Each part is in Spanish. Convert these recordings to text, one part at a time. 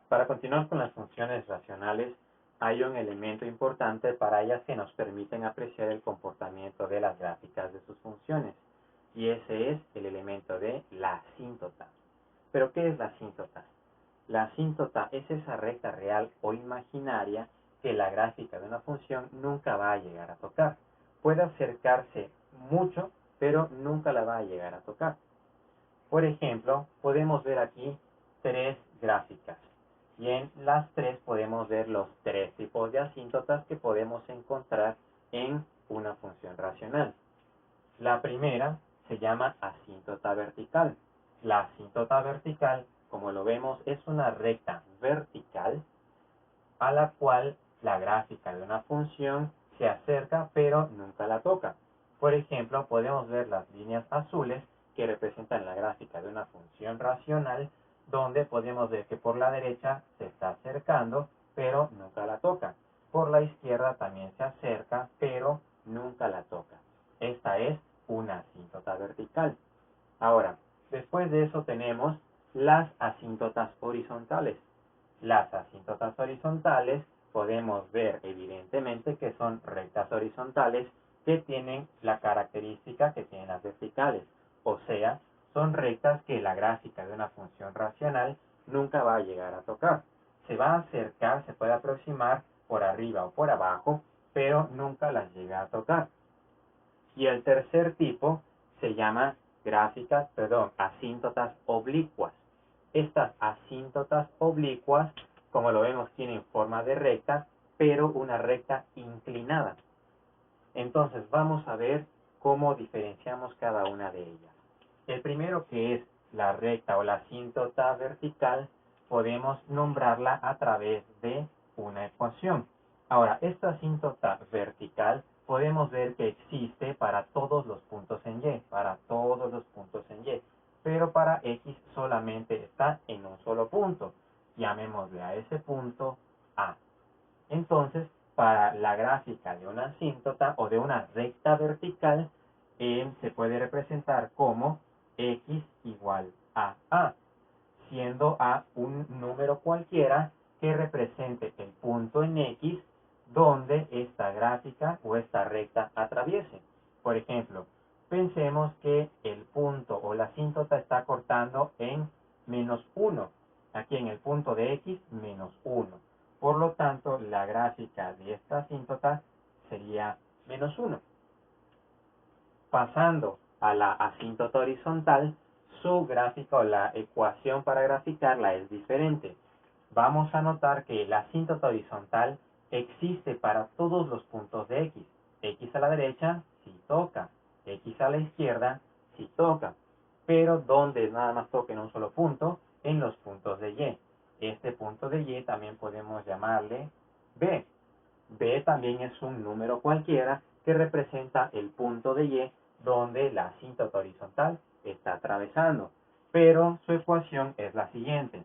Para continuar con las funciones racionales, hay un elemento importante para ellas que nos permiten apreciar el comportamiento de las gráficas de sus funciones, y ese es el elemento de la asíntota. ¿Pero qué es la asíntota? La asíntota es esa recta real o imaginaria que la gráfica de una función nunca va a llegar a tocar. Puede acercarse mucho, pero nunca la va a llegar a tocar. Por ejemplo, podemos ver aquí tres gráficas y en las tres podemos ver los tres tipos de asíntotas que podemos encontrar en una función racional. La primera se llama asíntota vertical. La asíntota vertical, como lo vemos, es una recta vertical a la cual la gráfica de una función se acerca pero nunca la toca. Por ejemplo, podemos ver las líneas azules que representan la gráfica de una función racional, donde podemos ver que por la derecha se está acercando pero nunca la toca. Por la izquierda también se acerca pero nunca la toca. Esta es una asíntota vertical. Ahora, después de eso tenemos las asíntotas horizontales. Las asíntotas horizontales podemos ver evidentemente que son rectas horizontales que tienen la característica que tienen las verticales. O sea, son rectas que la gráfica de una función racional nunca va a llegar a tocar. Se va a acercar, se puede aproximar por arriba o por abajo, pero nunca las llega a tocar. Y el tercer tipo se llama asíntotas oblicuas. Estas asíntotas oblicuas, como lo vemos, tienen forma de recta, pero una recta inclinada. Entonces vamos a ver cómo diferenciamos cada una de ellas. El primero, que es la recta o la asíntota vertical, podemos nombrarla a través de una ecuación. Ahora, esta asíntota vertical podemos ver que existe para todos los puntos en Y, pero para X solamente está en un solo punto. Llamémosle a ese punto A. Entonces, para la gráfica de una asíntota o de una recta vertical, se puede representar como X igual a A, siendo A un número cualquiera que represente el punto en X donde esta gráfica o esta recta atraviese. Por ejemplo, pensemos que el punto o la asíntota está cortando en -1. Aquí en el punto de X, -1. Por lo tanto, la gráfica de esta asíntota sería -1. Pasando a la asíntota horizontal, su gráfica o la ecuación para graficarla es diferente. Vamos a notar que la asíntota horizontal existe para todos los puntos de X. X a la derecha, sí toca. X a la izquierda, sí toca. Pero donde nada más toca en un solo punto, en los puntos de Y. Este punto de Y también podemos llamarle B. B también es un número cualquiera que representa el punto de Y donde la asíntota horizontal está atravesando. Pero su ecuación es la siguiente.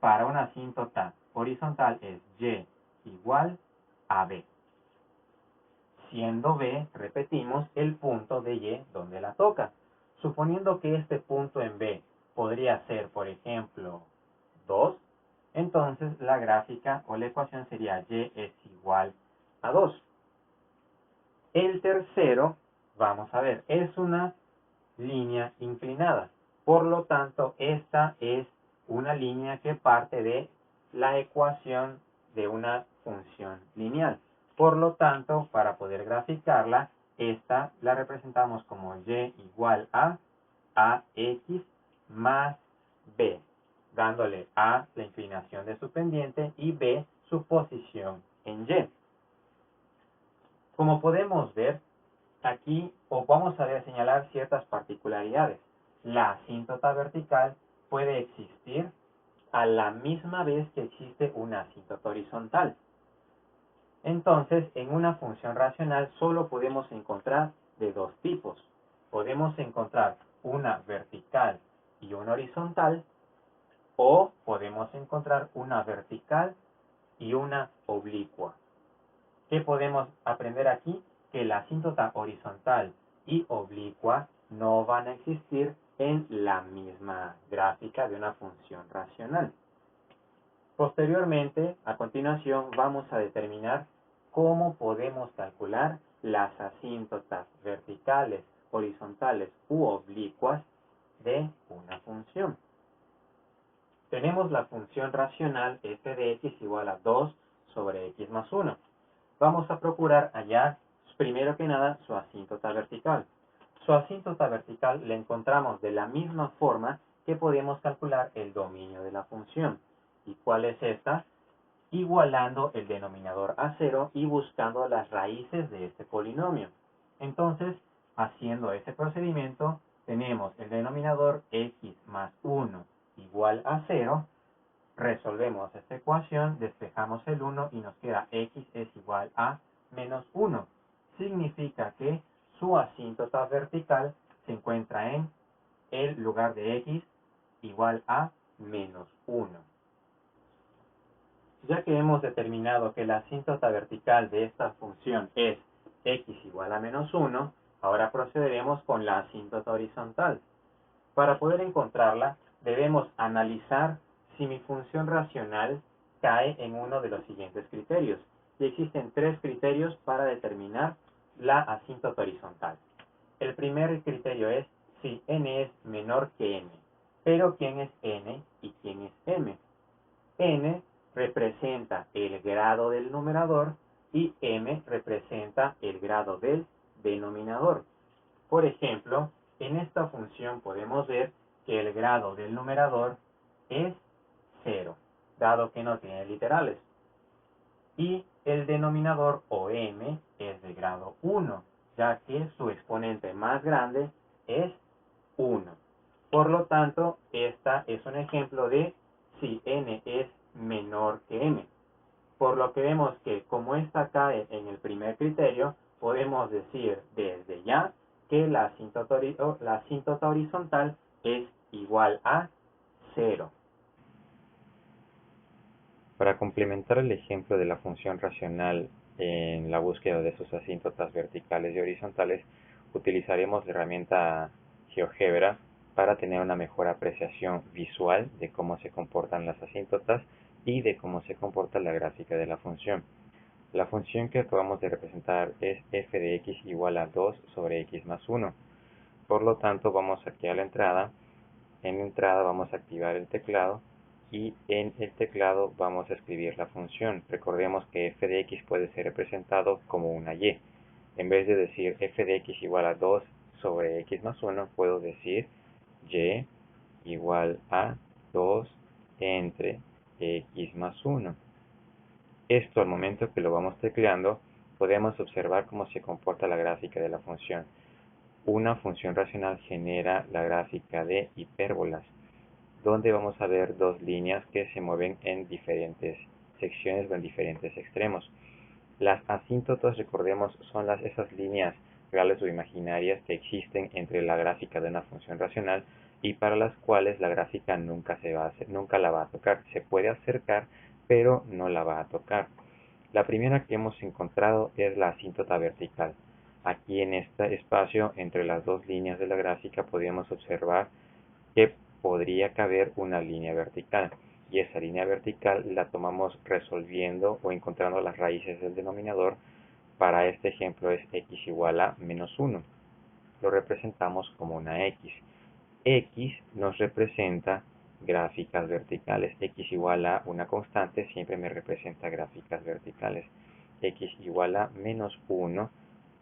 Para una asíntota horizontal es Y igual a B. Siendo B, repetimos, el punto de Y donde la toca. Suponiendo que este punto en B podría ser, por ejemplo, 2, entonces la gráfica o la ecuación sería Y es igual a 2. El tercero, vamos a ver, es una línea inclinada. Por lo tanto, esta es una línea que parte de la ecuación de una función lineal. Por lo tanto, para poder graficarla, esta la representamos como Y igual a AX más B, dándole A la inclinación de su pendiente y B su posición en Y. Como podemos ver, aquí vamos a señalar ciertas particularidades. La asíntota vertical puede existir a la misma vez que existe una asíntota horizontal. Entonces, en una función racional solo podemos encontrar de dos tipos. Podemos encontrar una vertical y una horizontal, o podemos encontrar una vertical y una oblicua. ¿Qué podemos aprender aquí? Que la asíntota horizontal y oblicua no van a existir en la misma gráfica de una función racional. Posteriormente, a continuación, vamos a determinar cómo podemos calcular las asíntotas verticales, horizontales u oblicuas de una función. Tenemos la función racional f de x igual a 2 sobre x más 1. Vamos a procurar hallar, primero que nada, su asíntota vertical. Su asíntota vertical la encontramos de la misma forma que podemos calcular el dominio de la función. ¿Y cuál es esta? Igualando el denominador a 0 y buscando las raíces de este polinomio. Entonces, haciendo ese procedimiento, tenemos el denominador x más 1 igual a 0. Resolvemos esta ecuación, despejamos el 1 y nos queda x es igual a menos 1. Significa que su asíntota vertical se encuentra en el lugar de x igual a menos 1. Ya que hemos determinado que la asíntota vertical de esta función es x igual a menos 1, ahora procederemos con la asíntota horizontal. Para poder encontrarla, debemos analizar si mi función racional cae en uno de los siguientes criterios. Y existen tres criterios para determinar la asíntota horizontal. El primer criterio es si n es menor que m. Pero ¿quién es n y quién es m? N representa el grado del numerador y m representa el grado del denominador. Por ejemplo, en esta función podemos ver que el grado del numerador es 0, dado que no tiene literales. Y el denominador o m es de grado 1, ya que su exponente más grande es 1. Por lo tanto, esta es un ejemplo de si n es menor que m. Por lo que vemos que como esta cae en el primer criterio, podemos decir desde ya que la asíntota horizontal es igual a 0. Para complementar el ejemplo de la función racional en la búsqueda de sus asíntotas verticales y horizontales, utilizaremos la herramienta GeoGebra para tener una mejor apreciación visual de cómo se comportan las asíntotas y de cómo se comporta la gráfica de la función. La función que acabamos de representar es f de x igual a 2 sobre x más 1. Por lo tanto, vamos aquí a la entrada. En la entrada vamos a activar el teclado y en el teclado vamos a escribir la función. Recordemos que f de x puede ser representado como una y. En vez de decir f de x igual a 2 sobre x más 1, puedo decir y igual a 2 entre x más 1. Esto, al momento que lo vamos tecleando, podemos observar cómo se comporta la gráfica de la función. Una función racional genera la gráfica de hipérbolas, donde vamos a ver dos líneas que se mueven en diferentes secciones o en diferentes extremos. Las asíntotas, recordemos, son esas líneas reales o imaginarias que existen entre la gráfica de una función racional y para las cuales la gráfica nunca la va a tocar. Se puede acercar, pero no la va a tocar. La primera que hemos encontrado es la asíntota vertical. Aquí en este espacio, entre las dos líneas de la gráfica, podemos observar que podría caber una línea vertical. Y esa línea vertical la tomamos resolviendo o encontrando las raíces del denominador. Para este ejemplo es x igual a menos 1. Lo representamos como una x. X nos representa gráficas verticales. X igual a una constante siempre me representa gráficas verticales. X igual a menos 1,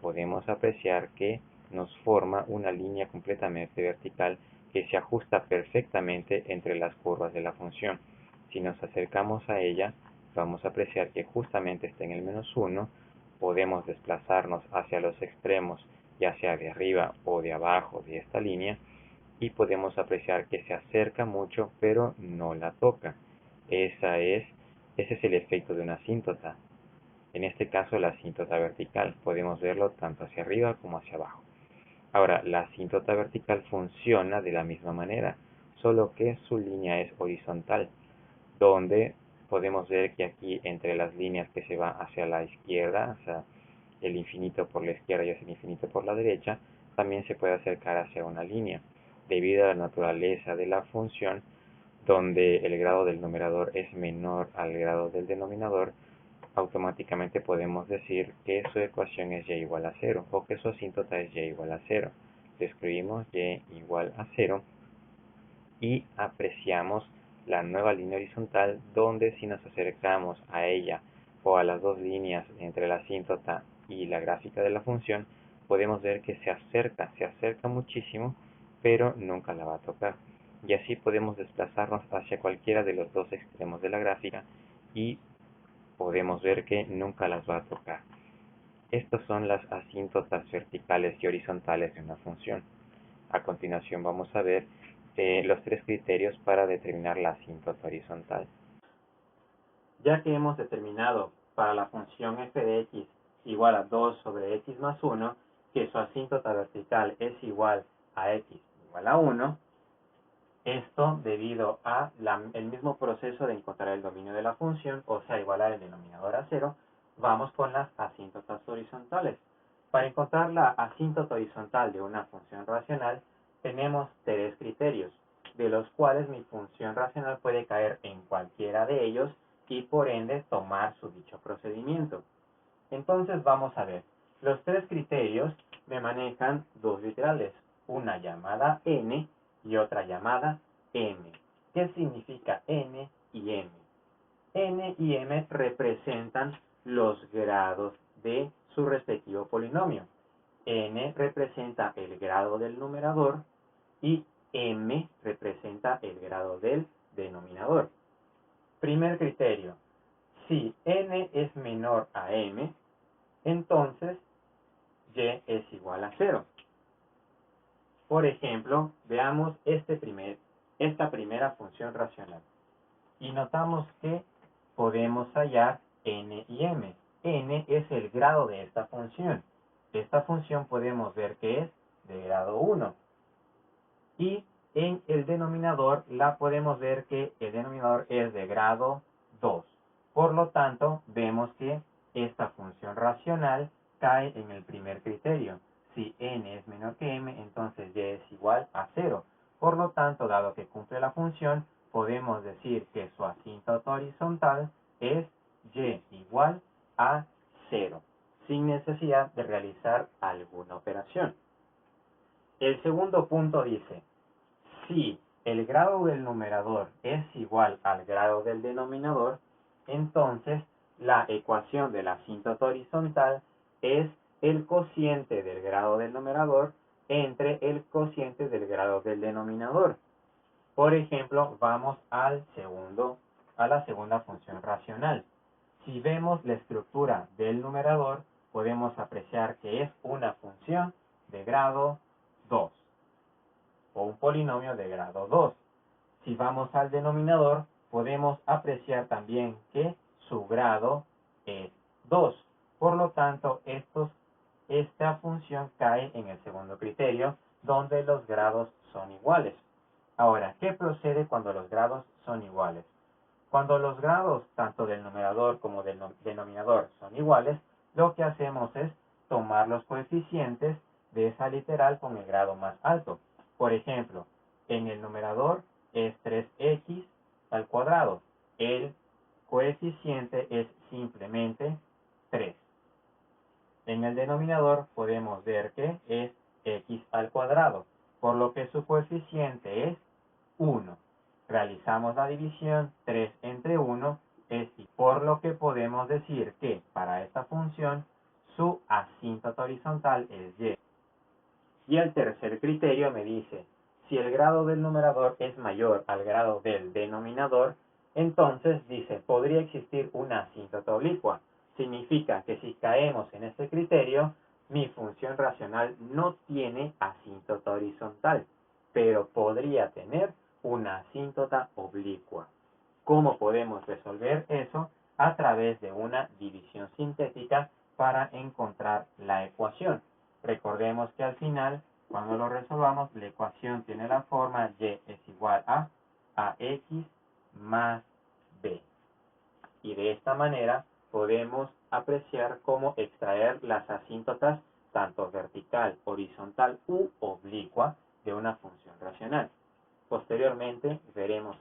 podemos apreciar que nos forma una línea completamente vertical que se ajusta perfectamente entre las curvas de la función. Si nos acercamos a ella, vamos a apreciar que justamente está en el menos 1. Podemos desplazarnos hacia los extremos, ya sea de arriba o de abajo de esta línea, y podemos apreciar que se acerca mucho pero no la toca. Ese es el efecto de una asíntota. En este caso la asíntota vertical, podemos verlo tanto hacia arriba como hacia abajo. Ahora, la asíntota vertical funciona de la misma manera, solo que su línea es horizontal, donde podemos ver que aquí entre las líneas que se va hacia la izquierda, hacia el infinito por la izquierda y hacia el infinito por la derecha, también se puede acercar hacia una línea. Debido a la naturaleza de la función, donde el grado del numerador es menor al grado del denominador, automáticamente podemos decir que su ecuación es y igual a 0 o que su asíntota es y igual a 0. Escribimos y igual a 0 y apreciamos la nueva línea horizontal, donde si nos acercamos a ella o a las dos líneas entre la asíntota y la gráfica de la función, podemos ver que se acerca muchísimo, pero nunca la va a tocar. Y así podemos desplazarnos hacia cualquiera de los dos extremos de la gráfica y podemos ver que nunca las va a tocar. Estas son las asíntotas verticales y horizontales de una función. A continuación vamos a ver los tres criterios para determinar la asíntota horizontal. Ya que hemos determinado para la función f de x igual a 2 sobre x más 1, que su asíntota vertical es igual a x igual a 1, esto debido a el mismo proceso de encontrar el dominio de la función, o sea, igualar el denominador a 0, vamos con las asíntotas horizontales. Para encontrar la asíntota horizontal de una función racional, tenemos tres criterios, de los cuales mi función racional puede caer en cualquiera de ellos y por ende tomar su dicho procedimiento. Entonces vamos a ver, los tres criterios me manejan dos literales, una llamada n y otra llamada m. ¿Qué significa n y m? N y m representan los grados de su respectivo polinomio. N representa el grado del numerador y m representa el grado del denominador. Primer criterio, si n es menor a m, entonces y es igual a 0. Por ejemplo, veamos esta primera función racional y notamos que podemos hallar n y m. N es el grado de esta función. Esta función podemos ver que es de grado 1. Y en el denominador la podemos ver que el denominador es de grado 2. Por lo tanto, vemos que esta función racional cae en el primer criterio. Si n es menor que m, entonces y es igual a 0. Por lo tanto, dado que cumple la función, podemos decir que su asíntota horizontal es y igual a 0, sin necesidad de realizar alguna operación. El segundo punto dice, si el grado del numerador es igual al grado del denominador, entonces la ecuación de la asíntota horizontal es el cociente del grado del numerador entre el cociente del grado del denominador. Por ejemplo, vamos a la segunda función racional. Si vemos la estructura del numerador, podemos apreciar que es una función de grado 2 o un polinomio de grado 2. Si vamos al denominador, podemos apreciar también que su grado es 2. Por lo tanto, esta función cae en el segundo criterio, donde los grados son iguales. Ahora, ¿qué procede cuando los grados son iguales? Cuando los grados tanto del numerador como del denominador son iguales, lo que hacemos es tomar los coeficientes de esa literal con el grado más alto. Por ejemplo, en el numerador es 3x al cuadrado. El coeficiente es simplemente 3. En el denominador podemos ver que es x al cuadrado, por lo que su coeficiente es 1. Realizamos la división 3 entre 1, por lo que podemos decir que para esta función su asíntota horizontal es y. Y el tercer criterio me dice, si el grado del numerador es mayor al grado del denominador, entonces dice, podría existir una asíntota oblicua. Significa que si caemos en este criterio, mi función racional no tiene asíntota horizontal, pero podría tener una asíntota oblicua. ¿Cómo podemos resolver eso? A través de una división sintética para encontrar la ecuación. Recordemos que al final, cuando lo resolvamos, la ecuación tiene la forma y es igual a ax más b. Y de esta manera podemos apreciar cómo extraer las asíntotas tanto vertical, horizontal u oblicua de una función racional. Posteriormente veremos